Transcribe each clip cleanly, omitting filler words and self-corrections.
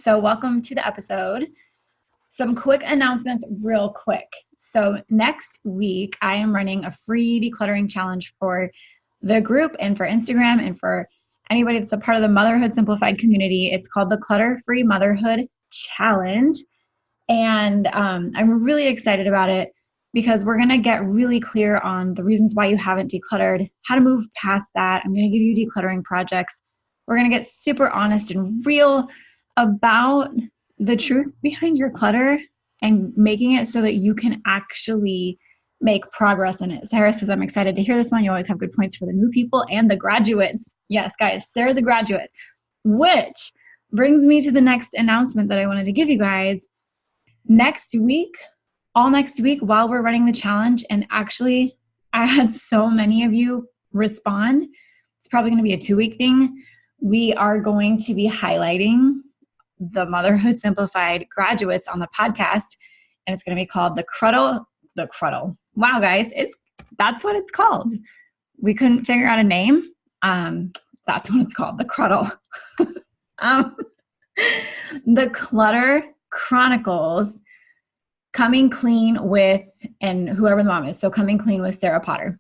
So welcome to the episode. Some quick announcements real quick. So next week, I am running a free decluttering challenge for the group and for Instagram and for anybody that's a part of the Motherhood Simplified community. It's called the Clutter-Free Motherhood Challenge. And I'm really excited about it because we're going to get really clear on the reasons why you haven't decluttered, how to move past that. I'm going to give you decluttering projects. We're going to get super honest and real about the truth behind your clutter and making it so that you can actually make progress in it. Sarah says, I'm excited to hear this one. You always have good points for the new people and the graduates. Yes, guys, Sarah's a graduate, which brings me to the next announcement that I wanted to give you guys. Next week, all next week while we're running the challenge, and actually I had so many of you respond, it's probably going to be a 2-week thing. We are going to be highlighting the Motherhood Simplified graduates on the podcast, and it's going to be called the Cruddle. Wow, guys, that's what it's called. We couldn't figure out a name. That's what it's called, the Cruddle. The Clutter Chronicles, Coming Clean with, and whoever the mom is, so Coming Clean with Sarah Potter.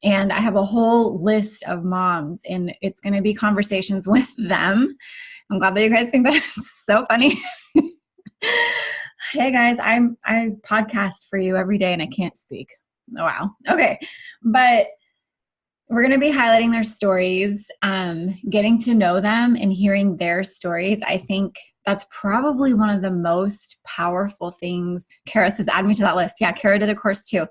And I have a whole list of moms, and it's going to be conversations with them. I'm glad that you guys think that's so funny. Hey guys, I podcast for you every day and I can't speak. Oh, wow. Okay. But we're going to be highlighting their stories, getting to know them and hearing their stories. I think that's probably one of the most powerful things. Kara says, add me to that list. Yeah, Kara did a course too.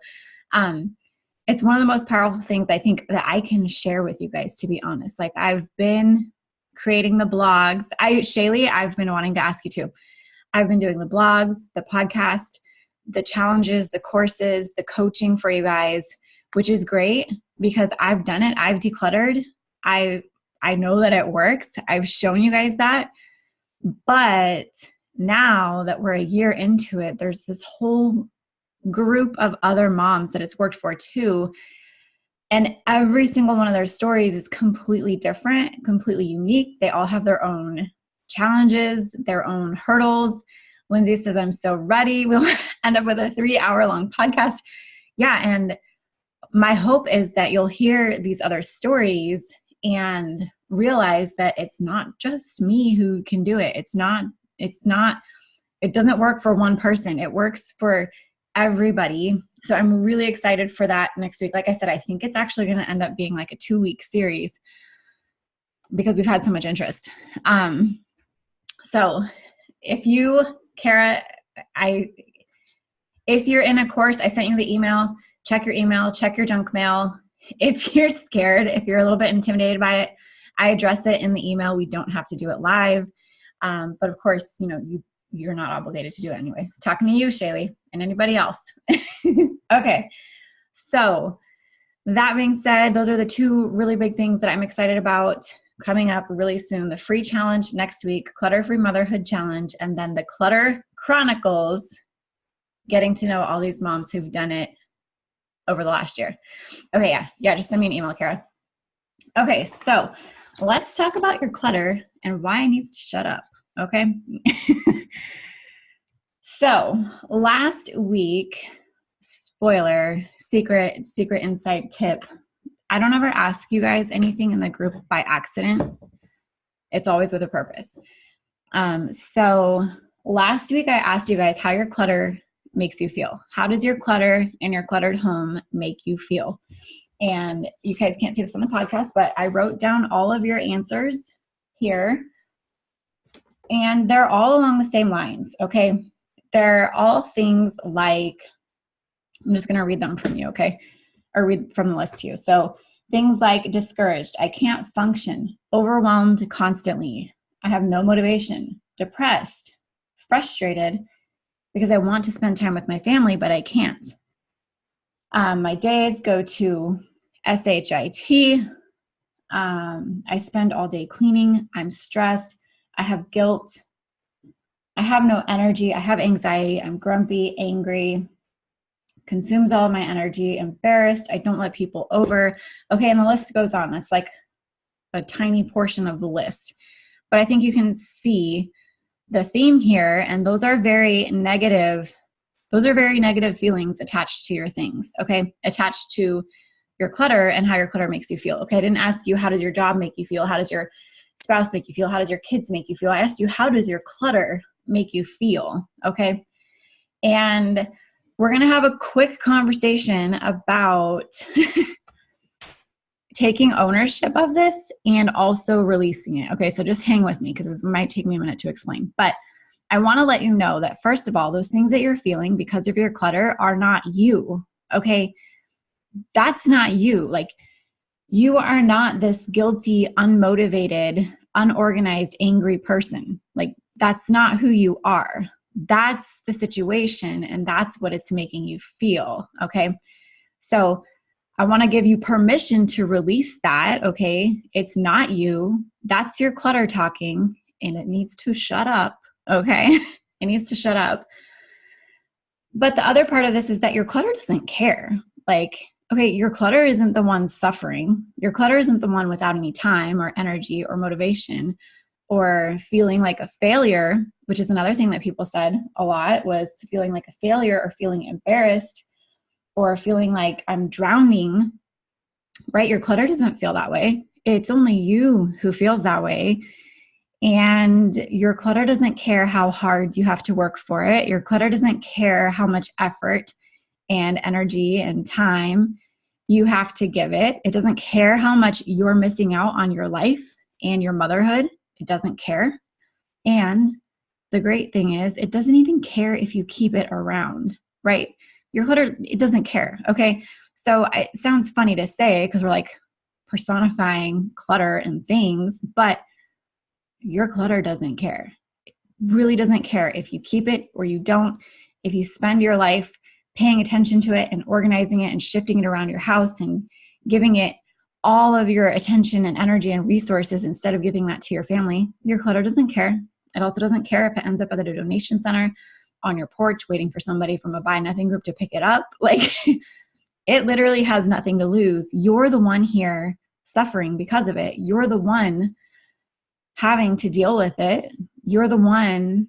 It's one of the most powerful things I think that I can share with you guys, to be honest. Like, I've been creating the blogs. Shaylee, I've been wanting to ask you too. I've been doing the blogs, the podcast, the challenges, the courses, the coaching for you guys, which is great because I've done it. I've decluttered. I know that it works. I've shown you guys that. But now that we're a year into it, there's this whole group of other moms that it's worked for too. And every single one of their stories is completely different, completely unique. They all have their own challenges, their own hurdles. Lindsay says, I'm so ready. We'll end up with a 3-hour-long podcast. Yeah, and my hope is that you'll hear these other stories and realize that it's not just me who can do it. It doesn't work for one person. It works for everybody. So I'm really excited for that next week. Like I said, I think it's actually going to end up being like a 2-week series because we've had so much interest. So if you, Kara, if you're in a course, I sent you the email, check your junk mail. If you're scared, if you're a little bit intimidated by it, I address it in the email. We don't have to do it live. But of course, you're not obligated to do it anyway. Talking to you, Shaylee, and anybody else. Okay. So that being said, those are the 2 really big things that I'm excited about coming up really soon. The free challenge next week, Clutter-Free Motherhood Challenge, and then the Clutter Chronicles, getting to know all these moms who've done it over the last year. Okay. Yeah. Just send me an email, Kara. Okay. So let's talk about your clutter and why it needs to shut up. Okay. So last week, spoiler, secret insight tip. I don't ever ask you guys anything in the group by accident. It's always with a purpose. So last week I asked you guys how your clutter makes you feel. How does your clutter in your cluttered home make you feel? And you guys can't see this on the podcast, but I wrote down all of your answers here. And they're all along the same lines, okay? They're all things like, I'm just going to read them from you, okay? Or read from the list to you. So things like discouraged, I can't function, overwhelmed constantly, I have no motivation, depressed, frustrated because I want to spend time with my family, but I can't. My days go to SHIT. I spend all day cleaning. I'm stressed. I have guilt. I have no energy. I have anxiety. I'm grumpy, angry, consumes all of my energy, embarrassed. I don't let people over. Okay, and the list goes on. That's like a tiny portion of the list. But I think you can see the theme here, and those are very negative feelings attached to your things, okay? Attached to your clutter and how your clutter makes you feel, okay? I didn't ask you, how does your job make you feel? How does your spouse make you feel? How does your kids make you feel? I asked you, how does your clutter make you feel, okay? And we're going to have a quick conversation about taking ownership of this and also releasing it. Okay, so just hang with me because this might take me a minute to explain. But I want to let you know that, first of all, those things that you're feeling because of your clutter are not you, okay? That's not you. Like, you are not this guilty, unmotivated, unorganized, angry person. Like, that's not who you are. That's the situation, and that's what it's making you feel, okay? So I want to give you permission to release that, okay? It's not you. That's your clutter talking, and it needs to shut up, okay? It needs to shut up. But the other part of this is that your clutter doesn't care. Like, okay, your clutter isn't the one suffering. Your clutter isn't the one without any time or energy or motivation or feeling like a failure, which is another thing that people said a lot, was feeling like a failure or feeling embarrassed or feeling like I'm drowning, right? Your clutter doesn't feel that way. It's only you who feels that way. And your clutter doesn't care how hard you have to work for it. Your clutter doesn't care how much effort and energy and time you have to give it. It doesn't care how much you're missing out on your life and your motherhood. It doesn't care. And the great thing is, it doesn't even care if you keep it around, right? Your clutter, it doesn't care, okay? So it sounds funny to say because we're like personifying clutter and things, but your clutter doesn't care. It really doesn't care if you keep it or you don't. If you spend your life paying attention to it and organizing it and shifting it around your house and giving it all of your attention and energy and resources instead of giving that to your family, your clutter doesn't care. It also doesn't care if it ends up at a donation center on your porch waiting for somebody from a buy nothing group to pick it up. Like, it literally has nothing to lose. You're the one here suffering because of it. You're the one having to deal with it. You're the one,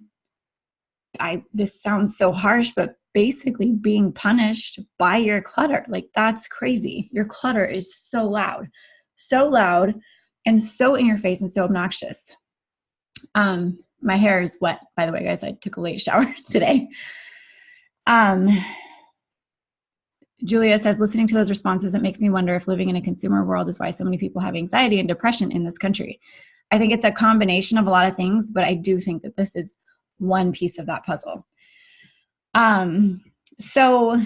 this sounds so harsh, but basically being punished by your clutter. Like, that's crazy. Your clutter is so loud and so in your face and so obnoxious. My hair is wet, by the way, guys. I took a late shower today. Julia says, listening to those responses, it makes me wonder if living in a consumer world is why so many people have anxiety and depression in this country. I think it's a combination of a lot of things, but I do think that this is one piece of that puzzle. So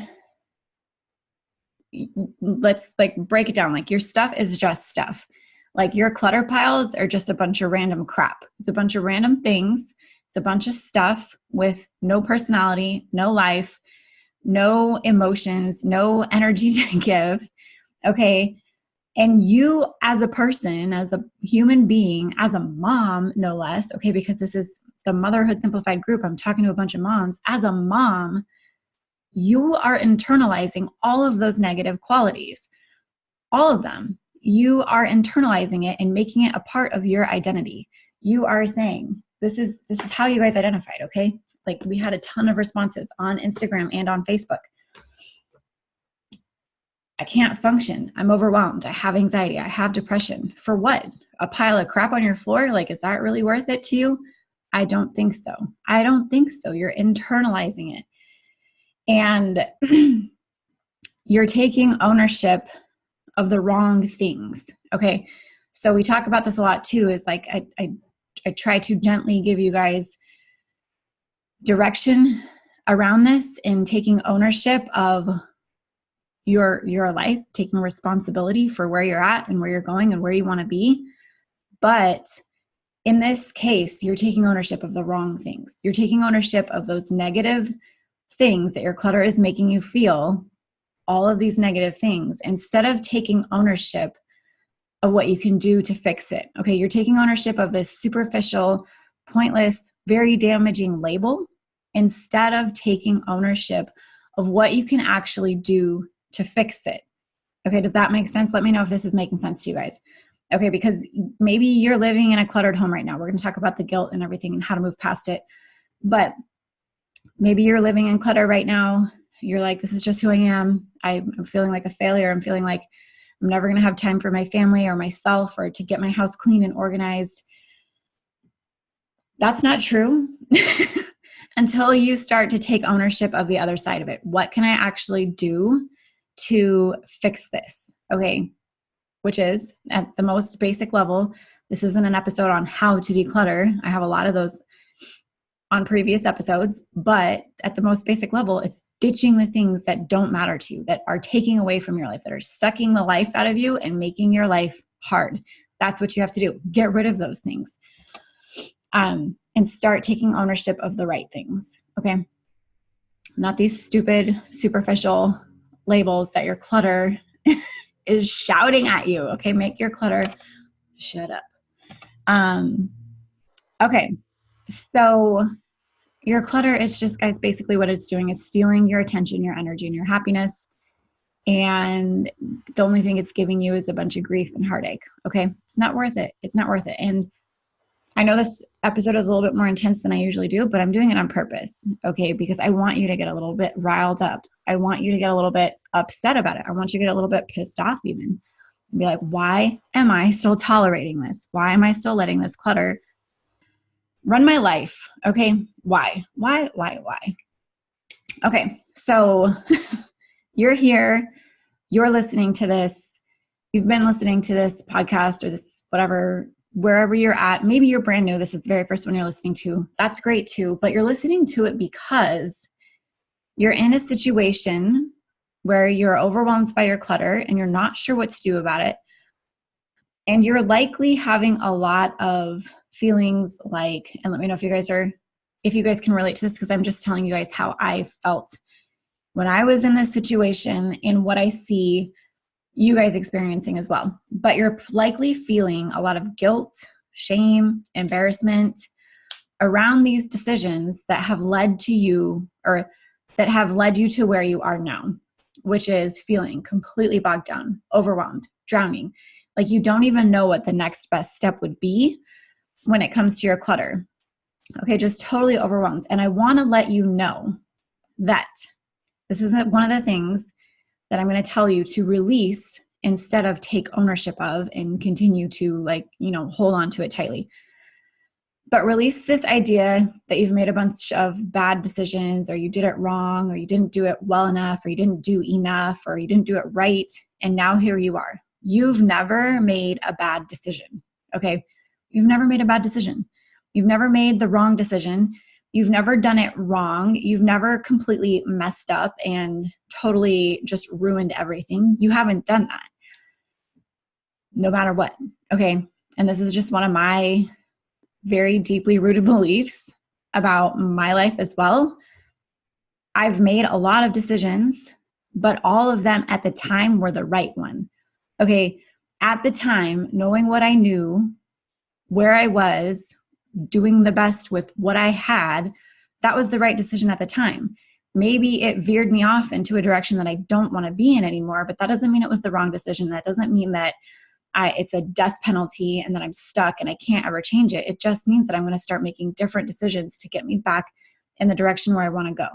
let's like break it down. Like, your stuff is just stuff. Like, your clutter piles are just a bunch of random crap. It's a bunch of random things. It's a bunch of stuff with no personality, no life, no emotions, no energy to give. Okay. And you as a person, as a human being, as a mom, no less, okay, because this is the Motherhood Simplified group. I'm talking to a bunch of moms. As a mom, you are internalizing all of those negative qualities, all of them. You are internalizing it and making it a part of your identity. You are saying, this is how you guys identified, okay? Like, we had a ton of responses on Instagram and on Facebook. I can't function. I'm overwhelmed. I have anxiety. I have depression. For what? A pile of crap on your floor? Like, is that really worth it to you? I don't think so. I don't think so. You're internalizing it. And you're taking ownership of the wrong things. Okay. So we talk about this a lot too, is like, I try to gently give you guys direction around this in taking ownership of your life, taking responsibility for where you're at and where you're going and where you want to be. But in this case, you're taking ownership of the wrong things. You're taking ownership of those negative things that your clutter is making you feel, all of these negative things, instead of taking ownership of what you can do to fix it. Okay, you're taking ownership of this superficial, pointless, very damaging label instead of taking ownership of what you can actually do to fix it. Okay, does that make sense? Let me know if this is making sense to you guys. Okay, because maybe you're living in a cluttered home right now. We're going to talk about the guilt and everything and how to move past it. But maybe you're living in clutter right now. You're like, this is just who I am. I'm feeling like a failure. I'm feeling like I'm never going to have time for my family or myself or to get my house clean and organized. That's not true until you start to take ownership of the other side of it. What can I actually do to fix this? Okay, which is at the most basic level. This isn't an episode on how to declutter. I have a lot of those on previous episodes, but at the most basic level, it's ditching the things that don't matter to you, that are taking away from your life, that are sucking the life out of you and making your life hard. That's what you have to do. Get rid of those things. And start taking ownership of the right things. Okay. Not these stupid, superficial labels that your clutter is shouting at you. Okay. Make your clutter shut up. Okay. So your clutter is just, guys, basically what it's doing is stealing your attention, your energy, and your happiness. And the only thing it's giving you is a bunch of grief and heartache. Okay. It's not worth it. It's not worth it. And I know this episode is a little bit more intense than I usually do, but I'm doing it on purpose, okay? Because I want you to get a little bit riled up. I want you to get a little bit upset about it. I want you to get a little bit pissed off even. And be like, why am I still tolerating this? Why am I still letting this clutter run my life? Okay, why? Okay, so you're here, you're listening to this, you've been listening to this podcast or this whatever, wherever you're at. Maybe you're brand new. This is the very first one you're listening to. That's great too. But you're listening to it because you're in a situation where you're overwhelmed by your clutter and you're not sure what to do about it. And you're likely having a lot of feelings like, and let me know if you guys can relate to this, because I'm just telling you guys how I felt when I was in this situation and what I see you guys experiencing as well. But you're likely feeling a lot of guilt, shame, embarrassment around these decisions that have led to you, or that have led you to where you are now, which is feeling completely bogged down, overwhelmed, drowning. Like you don't even know what the next best step would be when it comes to your clutter. Okay, just totally overwhelmed. And I want to let you know that this isn't one of the things that I'm going to tell you to release instead of take ownership of and continue to hold on to it tightly. But release this idea that you've made a bunch of bad decisions, or you did it wrong, or you didn't do it well enough, or you didn't do enough, or you didn't do it right. And now here you are. You've never made a bad decision. Okay. You've never made a bad decision. You've never made the wrong decision. You've never done it wrong. You've never completely messed up and totally just ruined everything. You haven't done that. No matter what. Okay. And this is just one of my very deeply rooted beliefs about my life as well. I've made a lot of decisions, but all of them at the time were the right one. Okay. At the time, knowing what I knew, where I was, doing the best with what I had, that was the right decision at the time. Maybe it veered me off into a direction that I don't want to be in anymore, but that doesn't mean it was the wrong decision. That doesn't mean that it's a death penalty and that I'm stuck and I can't ever change it. It just means that I'm going to start making different decisions to get me back in the direction where I want to go.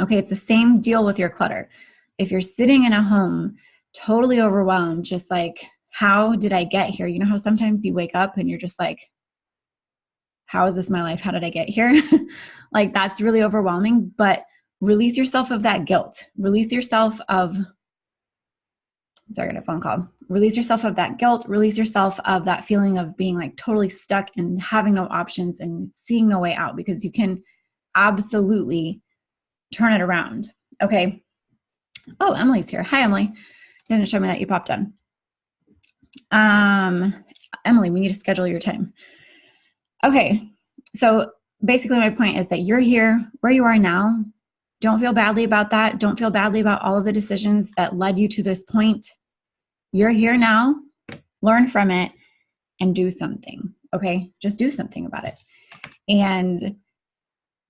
Okay, it's the same deal with your clutter. If you're sitting in a home totally overwhelmed, just like, how did I get here? You know how sometimes you wake up and you're just like, how is this my life? How did I get here? Like that's really overwhelming, but release yourself of that guilt. Release yourself of, sorry, I got a phone call. Release yourself of that guilt. Release yourself of that feeling of being like totally stuck and having no options and seeing no way out, because you can absolutely turn it around. Okay. Oh, Emily's here. Hi, Emily. Didn't show me that you popped on. Emily, we need to schedule your time. Okay. So basically my point is that you're here where you are now. Don't feel badly about that. Don't feel badly about all of the decisions that led you to this point. You're here now. Learn from it and do something. Okay. Just do something about it. And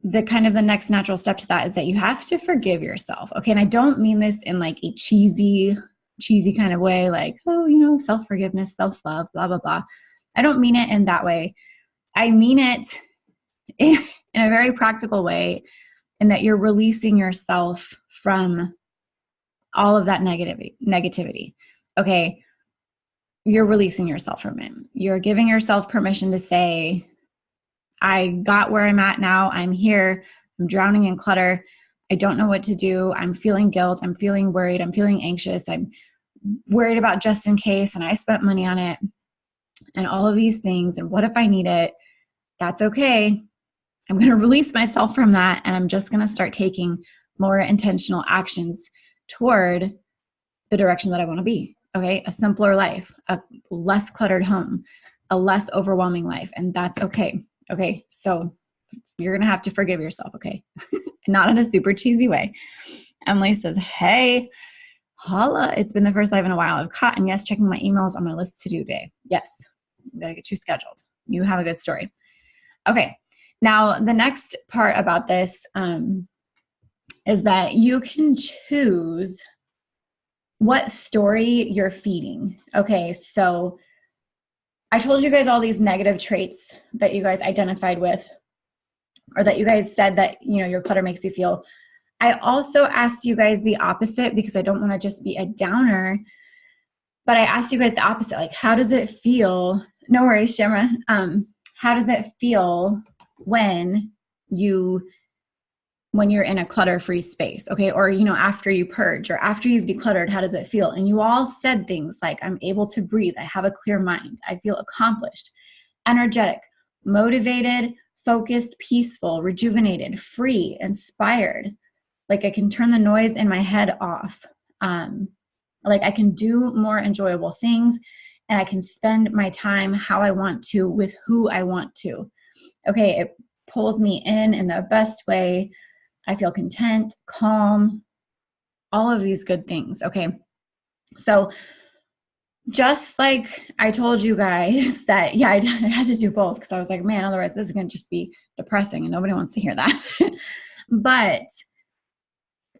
the next natural step to that is that you have to forgive yourself. Okay. And I don't mean this in like a cheesy, cheesy kind of way, like, oh, you know, self-forgiveness, self-love, blah, blah, blah. I don't mean it in that way. I mean it in a very practical way, in that you're releasing yourself from all of that negativity. Okay. You're releasing yourself from it. You're giving yourself permission to say, I got where I'm at now. I'm here. I'm drowning in clutter. I don't know what to do. I'm feeling guilt. I'm feeling worried. I'm feeling anxious. I'm worried about just in case. And I spent money on it and all of these things. And what if I need it? That's okay. I'm going to release myself from that. And I'm just going to start taking more intentional actions toward the direction that I want to be. Okay. A simpler life, a less cluttered home, a less overwhelming life. And that's okay. Okay. So you're going to have to forgive yourself. Okay. Not in a super cheesy way. Emily says, hey, holla. It's been the first live in a while I've caught. And yes, checking my emails on my list to do today. Yes. I'm going to get you scheduled. You have a good story. Okay. Now the next part about this is that you can choose what story you're feeding. Okay, so I told you guys all these negative traits that you guys identified with, or that you guys said that, you know, your clutter makes you feel. I also asked you guys the opposite, because I don't want to just be a downer, but I asked you guys the opposite. Like, how does it feel? No worries, Shamra. How does it feel when you're in a clutter-free space, okay? Or, you know, after you purge or after you've decluttered, how does it feel? And you all said things like, I'm able to breathe. I have a clear mind. I feel accomplished, energetic, motivated, focused, peaceful, rejuvenated, free, inspired. Like I can turn the noise in my head off. Like I can do more enjoyable things, and I can spend my time how I want to with who I want to. Okay, it pulls me in the best way. I feel content, calm, all of these good things. Okay. So just like I told you guys that, yeah, I had to do both, because I was like, man, otherwise this is going to just be depressing and nobody wants to hear that. But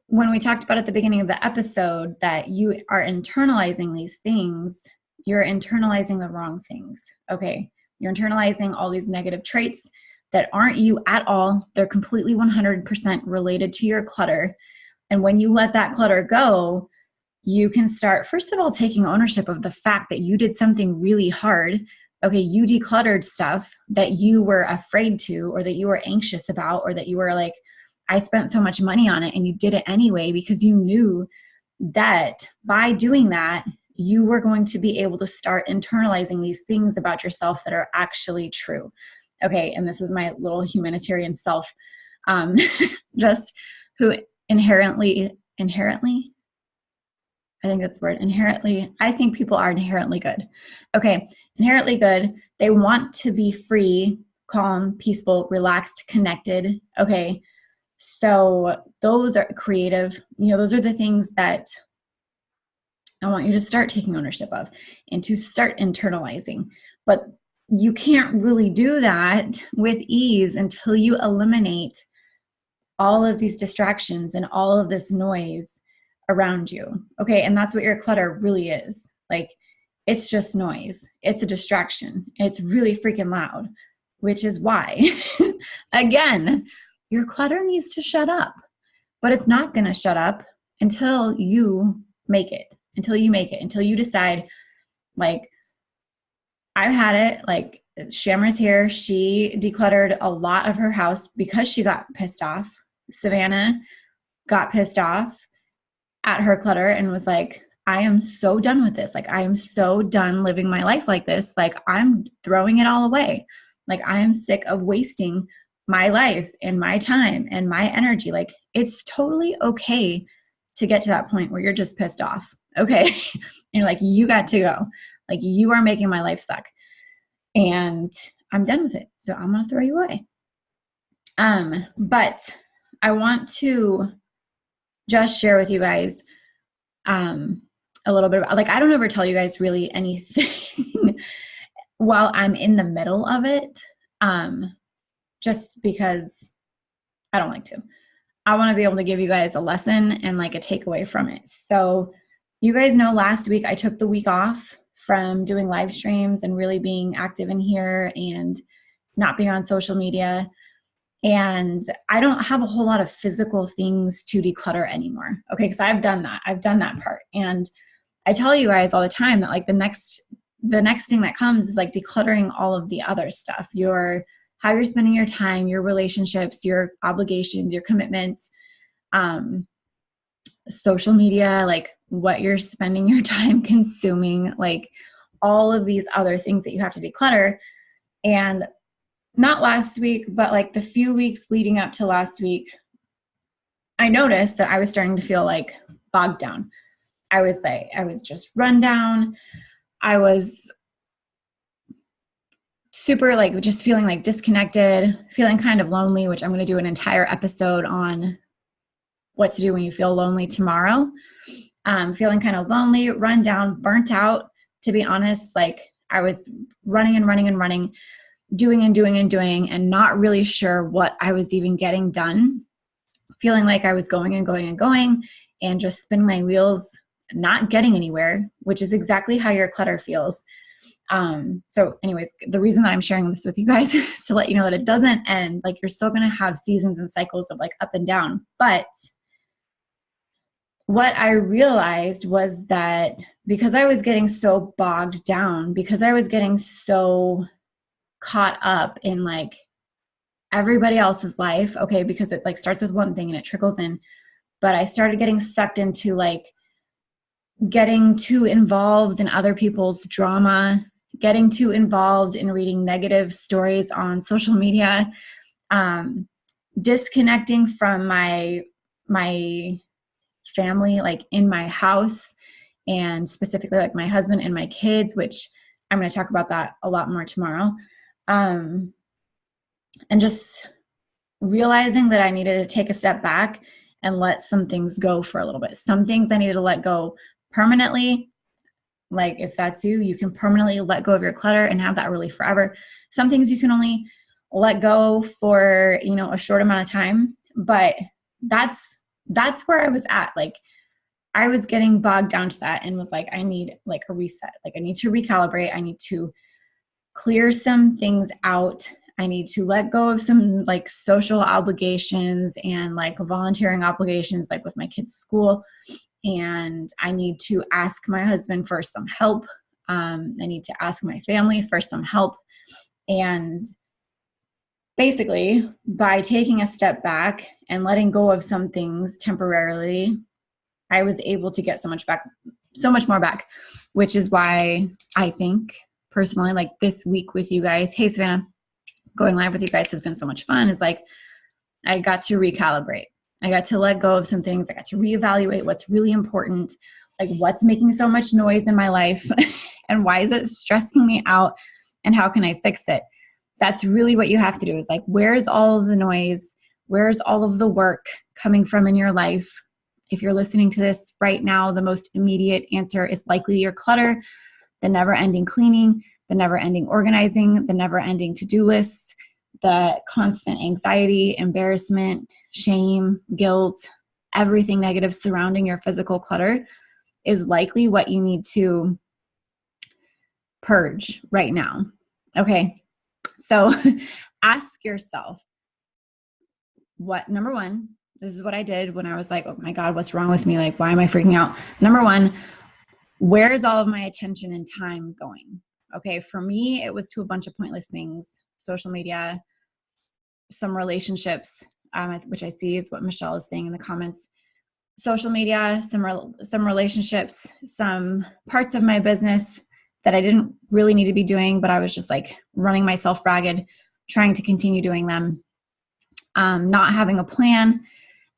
when we talked about at the beginning of the episode that you are internalizing these things, you're internalizing the wrong things. Okay. You're internalizing all these negative traits that aren't you at all. They're completely 100% related to your clutter. And when you let that clutter go, you can start, first of all, taking ownership of the fact that you did something really hard. Okay, you decluttered stuff that you were afraid to, or that you were anxious about, or that you were like, I spent so much money on it, and you did it anyway because you knew that by doing that, you were going to be able to start internalizing these things about yourself that are actually true. Okay, and this is my little humanitarian self, just who inherently, I think that's the word, inherently, I think people are inherently good. Okay, inherently good. They want to be free, calm, peaceful, relaxed, connected. Okay, so those are creative. You know, those are the things that I want you to start taking ownership of and to start internalizing. But you can't really do that with ease until you eliminate all of these distractions and all of this noise around you. Okay, and that's what your clutter really is. Like, it's just noise. It's a distraction. It's really freaking loud, which is why, again, your clutter needs to shut up. But it's not going to shut up until you make it, until you decide, like, I've had it, like Shamra's here. She decluttered a lot of her house because she got pissed off. Savannah got pissed off at her clutter and was like, I am so done with this. Like, I am so done living my life like this. Like, I'm throwing it all away. Like, I am sick of wasting my life and my time and my energy. Like, it's totally okay to get to that point where you're just pissed off. Okay. And you're like, you got to go. Like, you are making my life suck. And I'm done with it. So I'm going to throw you away. But I want to just share with you guys a little bit about, like, I don't ever tell you guys really anything while I'm in the middle of it, just because I don't like to. I want to be able to give you guys a lesson and like a takeaway from it. So You guys know last week I took the week off from doing live streams and really being active in here and not being on social media. And I don't have a whole lot of physical things to declutter anymore. Okay, because I've done that. I've done that part. And I tell you guys all the time that like the next thing that comes is like decluttering all of the other stuff. How you're spending your time, your relationships, your obligations, your commitments, social media, like what you're spending your time consuming, like all of these other things that you have to declutter. And not last week, but like the few weeks leading up to last week, I noticed that I was starting to feel like bogged down. I was just run down. I was super like just feeling like disconnected, feeling kind of lonely, which I'm going to do an entire episode on what to do when you feel lonely tomorrow. Feeling kind of lonely, run down, burnt out, to be honest. Like I was running and running and running, doing and doing and doing, and not really sure what I was even getting done. Feeling like I was going and going and going and just spinning my wheels, not getting anywhere, which is exactly how your clutter feels. So anyways, the reason that I'm sharing this with you guys is to let you know that it doesn't end. Like you're still going to have seasons and cycles of like up and down. But what I realized was that because I was getting so bogged down, because I was getting so caught up in like everybody else's life, okay, because it like starts with one thing and it trickles in, but I started getting sucked into like getting too involved in other people's drama, getting too involved in reading negative stories on social media, disconnecting from my family, like in my house, and specifically like my husband and my kids, which I'm going to talk about that a lot more tomorrow. And just realizing that I needed to take a step back and let some things go for a little bit. Some things I needed to let go permanently. Like if that's you, you can permanently let go of your clutter and have that really forever. Some things you can only let go for, a short amount of time, but that's where I was at. Like I was getting bogged down to that and was like, I need like a reset. Like I need to recalibrate. I need to clear some things out. I need to let go of some like social obligations and like volunteering obligations, like with my kids' school. And I need to ask my husband for some help. I need to ask my family for some help. And basically, by taking a step back and letting go of some things temporarily, I was able to get so much more back, which is why I think personally, like this week with you guys, hey Savannah, going live with you guys has been so much fun. Is like, I got to recalibrate. I got to let go of some things. I got to reevaluate what's really important, like what's making so much noise in my life and why is it stressing me out and how can I fix it? That's really what you have to do is like, where's all of the noise? Where's all of the work coming from in your life? If you're listening to this right now, the most immediate answer is likely your clutter, the never-ending cleaning, the never-ending organizing, the never-ending to-do lists, the constant anxiety, embarrassment, shame, guilt, everything negative surrounding your physical clutter is likely what you need to purge right now. Okay, so ask yourself, number one, this is what I did when I was like, oh my God, what's wrong with me? Like, why am I freaking out? Number one, where is all of my attention and time going? Okay, for me, it was to a bunch of pointless things, social media, some relationships, which I see is what Michelle is saying in the comments. Social media, some relationships, some parts of my business that I didn't really need to be doing, but I was just like running myself ragged, trying to continue doing them, not having a plan.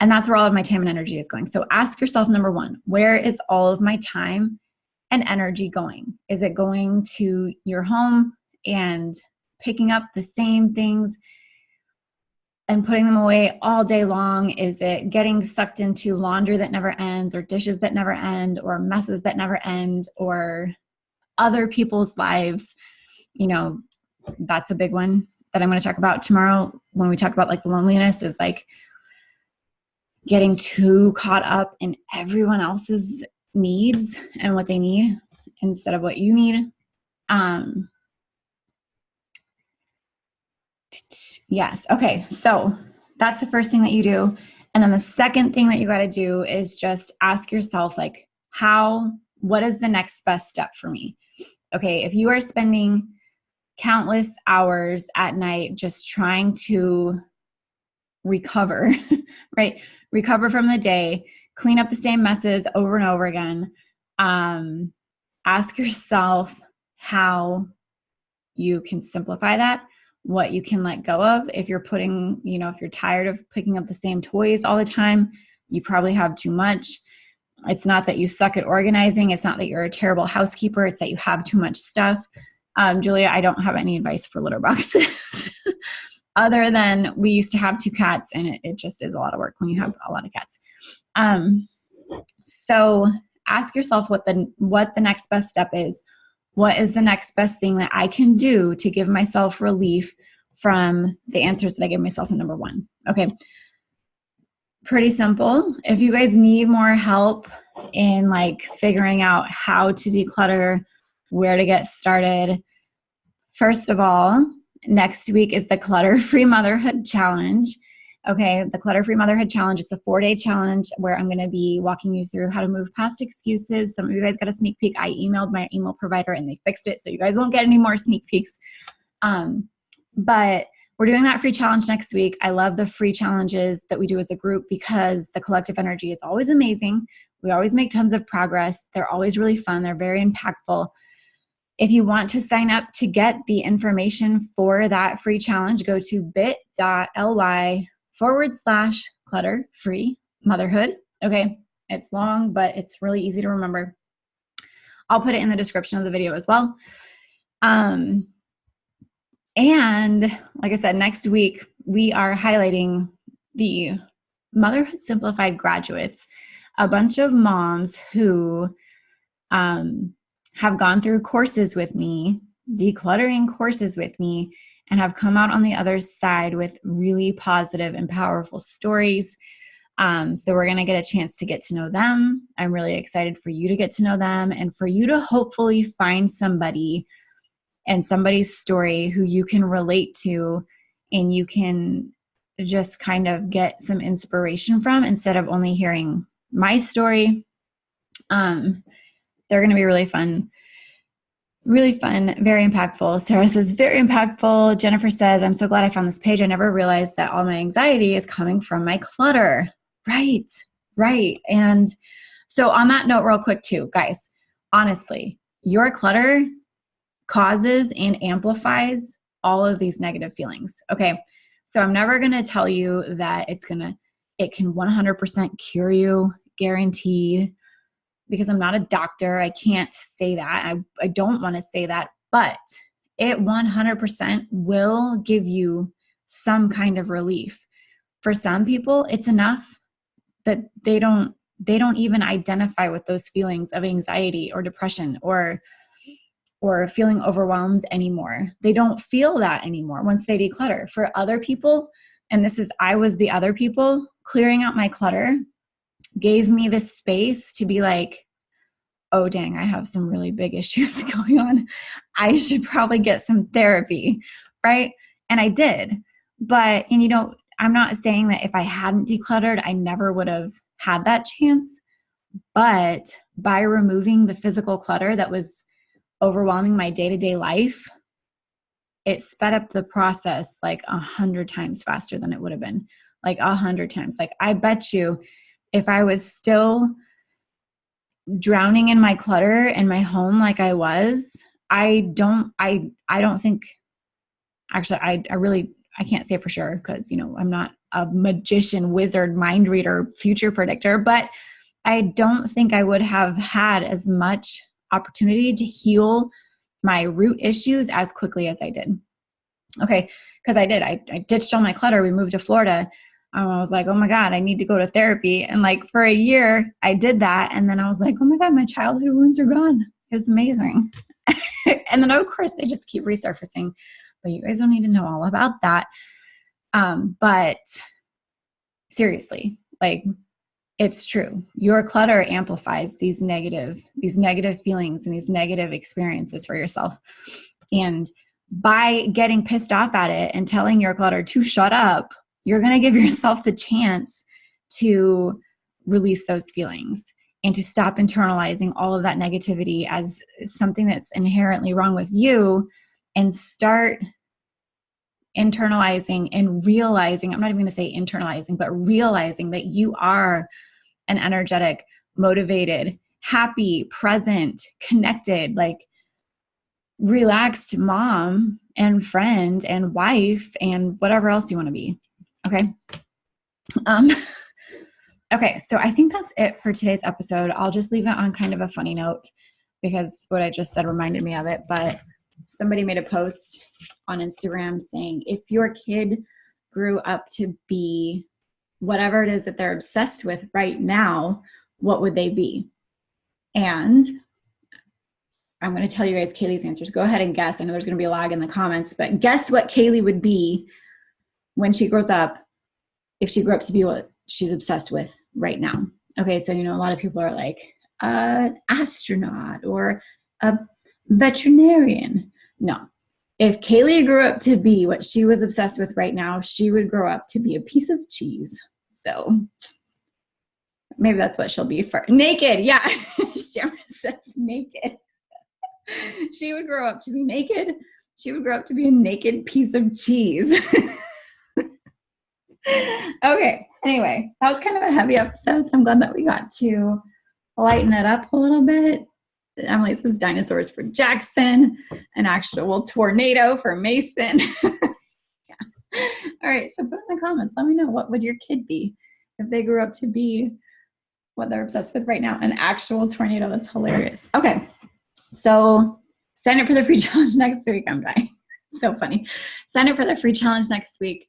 And that's where all of my time and energy is going. So ask yourself, number one, where is all of my time and energy going? Is it going to your home and picking up the same things and putting them away all day long? Is it getting sucked into laundry that never ends, or dishes that never end, or messes that never end, or other people's lives? That's a big one that I'm going to talk about tomorrow when we talk about like the loneliness, is like getting too caught up in everyone else's needs and what they need instead of what you need. Yes. Okay. So that's the first thing that you do. And then the second thing that you got to do is just ask yourself, like, what is the next best step for me? Okay. If you are spending countless hours at night just trying to recover, right? Recover from the day, clean up the same messes over and over again. Ask yourself how you can simplify that, what you can let go of. If you're if you're tired of picking up the same toys all the time, you probably have too much. It's not that you suck at organizing. It's not that you're a terrible housekeeper. It's that you have too much stuff. Julia, I don't have any advice for litter boxes other than we used to have 2 cats, and it just is a lot of work when you have a lot of cats. So ask yourself what the next best step is. What is the next best thing that I can do to give myself relief from the answers that I give myself in number 1? Okay. Pretty simple. If you guys need more help in like figuring out how to declutter, where to get started, first of all, next week is the Clutter-Free Motherhood Challenge. Okay, the Clutter-Free Motherhood Challenge is a 4-day challenge where I'm going to be walking you through how to move past excuses. Some of you guys got a sneak peek. I emailed my email provider and they fixed it, so you guys won't get any more sneak peeks. But we're doing that free challenge next week. I love the free challenges that we do as a group because the collective energy is always amazing. We always make tons of progress. They're always really fun. They're very impactful. If you want to sign up to get the information for that free challenge, go to bit.ly/clutter-free motherhood. Okay, it's long, but it's really easy to remember. I'll put it in the description of the video as well. And like I said, next week, we are highlighting the Motherhood Simplified graduates, a bunch of moms who have gone through courses with me, decluttering courses with me, and have come out on the other side with really positive and powerful stories. So we're going to get a chance to get to know them. I'm really excited for you to get to know them and for you to hopefully find somebody and somebody's story who you can relate to and you can just kind of get some inspiration from instead of only hearing my story. They're going to be really fun, very impactful. Sarah says, very impactful. Jennifer says, I'm so glad I found this page. I never realized that all my anxiety is coming from my clutter. Right. And so on that note, real quick too, guys, honestly, your clutter causes and amplifies all of these negative feelings. Okay. So I'm never going to tell you that it can 100% cure you, guaranteed, because I'm not a doctor. I can't say that. I don't want to say that, but it 100% will give you some kind of relief. For some people, it's enough that they don't even identify with those feelings of anxiety or depression or feeling overwhelmed anymore. They don't feel that anymore once they declutter. For other people, and I was the other people, clearing out my clutter gave me the space to be like, oh, dang, I have some really big issues going on. I should probably get some therapy, right? And I did. But, I'm not saying that if I hadn't decluttered, I never would have had that chance. But by removing the physical clutter that was overwhelming my day-to-day life, it sped up the process like 100 times faster than it would have been. Like 100 times. Like I bet you if I was still drowning in my clutter in my home like I was, I don't think, actually, I can't say for sure because, I'm not a magician, wizard, mind reader, future predictor, but I don't think I would have had as much opportunity to heal my root issues as quickly as I did. Okay, because I did. I ditched all my clutter. We moved to Florida. I was like, oh my God, I need to go to therapy. And like for a year, I did that. And then I was like, oh my God, my childhood wounds are gone. It's amazing. And then of course they just keep resurfacing, but you guys don't need to know all about that. But seriously, like it's true. Your clutter amplifies these negative feelings and these negative experiences for yourself. And by getting pissed off at it and telling your clutter to shut up, you're going to give yourself the chance to release those feelings and to stop internalizing all of that negativity as something that's inherently wrong with you, and start internalizing and realizing, I'm not even going to say internalizing, but realizing that you are an energetic, motivated, happy, present, connected, like relaxed mom and friend and wife and whatever else you want to be. Okay. Okay. So I think that's it for today's episode. I'll just leave it on kind of a funny note because what I just said reminded me of it. But somebody made a post on Instagram saying, if your kid grew up to be whatever it is that they're obsessed with right now, what would they be? And I'm going to tell you guys Kaylee's answers. Go ahead and guess. I know there's going to be a lag in the comments, but guess what Kaylee would be when she grows up, if she grew up to be what she's obsessed with right now. Okay, so a lot of people are like, an astronaut or a veterinarian. No. If Kaylee grew up to be what she was obsessed with right now, she would grow up to be a piece of cheese. So maybe that's what she'll be for. Naked, yeah. Shamra says naked. She would grow up to be naked. She would grow up to be a naked piece of cheese. Okay, anyway, that was kind of a heavy episode, so I'm glad that we got to lighten it up a little bit. Emily says dinosaurs for Jackson, an actual tornado for Mason. Yeah. All right, so put in the comments. Let me know, what would your kid be if they grew up to be what they're obsessed with right now? An actual tornado. That's hilarious. Okay, so sign up for the free challenge next week. I'm dying. So funny. Sign up for the free challenge next week.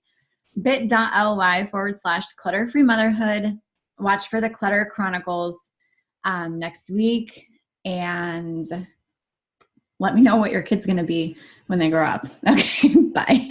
bit.ly/clutter-free motherhood. Watch for the Clutter Chronicles next week, and let me know what your kid's going to be when they grow up. Okay, bye.